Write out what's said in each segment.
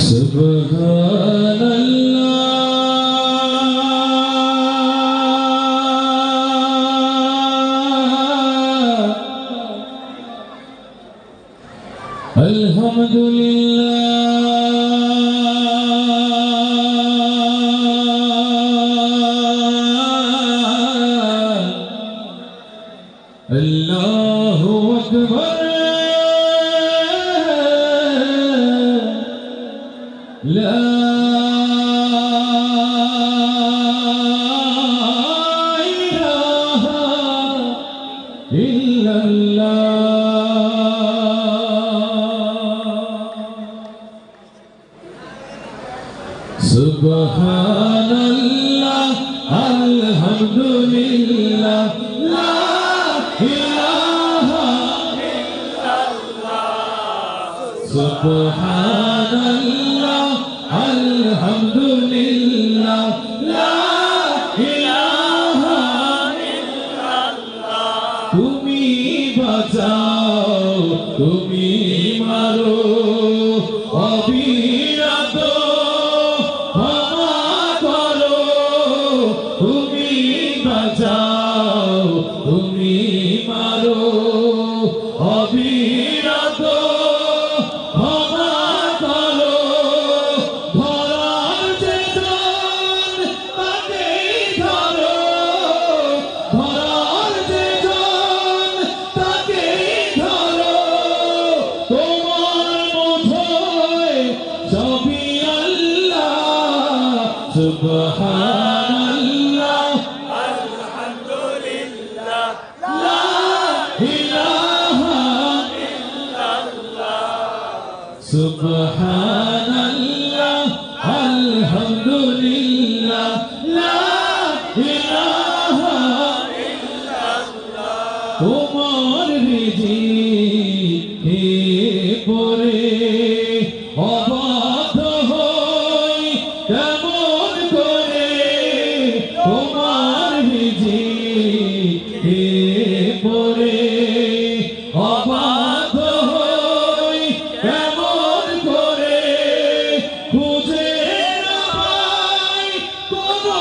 সুবহানাল্লাহ আলহামদুলিল্লাহ আল্লাহু আকবার লা ইলাহা ইল্লাল্লাহ সুবহানাল্লাহ আলহামদুলিল্লাহ লা ইলাহা ইল্লাল্লাহ সুবহানাল্লাহ আলহামদুলিল্লাহ লা ইলাহা ইল্লাল্লাহ তুমি বাঁচাও তুমি মারো অবিরত তুমি বাঁচাও তুমি মারো অবিরত ক্ষমা করো ধরার যেজন তাকেই ধরো ধরার যেজন তাকেই ধরো তোমার মধ্যে সবই আল্লাহ সুবহানাল্লাহ আলহামদুলিল্লাহ লা ইলাহা ইল্লাল্লাহ সুবহানাল্লাহ আলহামদুলিল্লাহ লা ইলাহা ইল্লাল্লাহ তোমার রিজিকে পরে অবাধ্য হই কেমন করে তোমার রিজিকে পরে অবাধ্য হই কেমন করে খুঁজে না পাই কোনো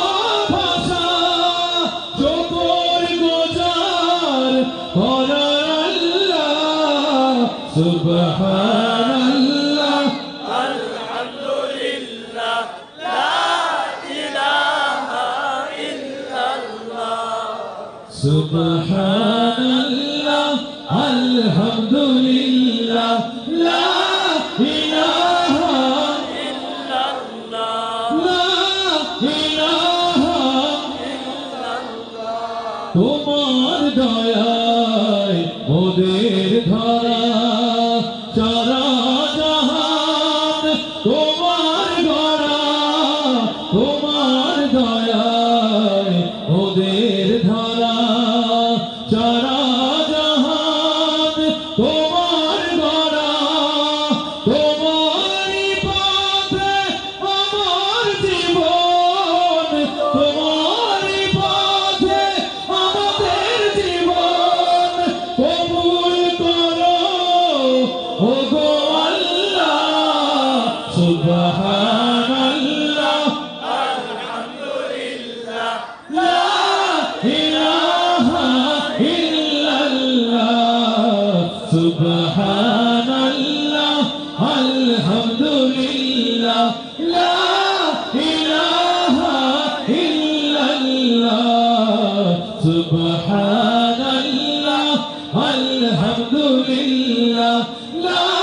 ভাষা চোখের গোজার করার আল্লাহ সুবহানাল্লাহ আলহামদুলিল্লাহ লা ইলাহা ইল্লাল্লাহ সুবহানাল্লাহ আলহামদুলিল্লাহ লা ইলাহা ইল্লাল্লাহ লা ইলাহা ইল্লাল্লাহ তোমার দয়ায় মোদের ধরা সারা জাহান তোমার গড়া তোমার দয়ায় মোদের ধরা সারা জাহান তোমার গড়া তোমারই পথে আমার জীবন তোমারই পথে আমাদের জীবন কবুল করো ওগো আল্লাহ সুবহানাল্লাহ আলহামদুলিল্লাহ লা ইলাহা ইল্লাল্লাহ সুবহানাল্লাহ আলহামদুলিল্লাহ লা ইলাহা ইল্লাল্লাহ সুবহানাল্লাহ আলহামদুলিল্লাহ লা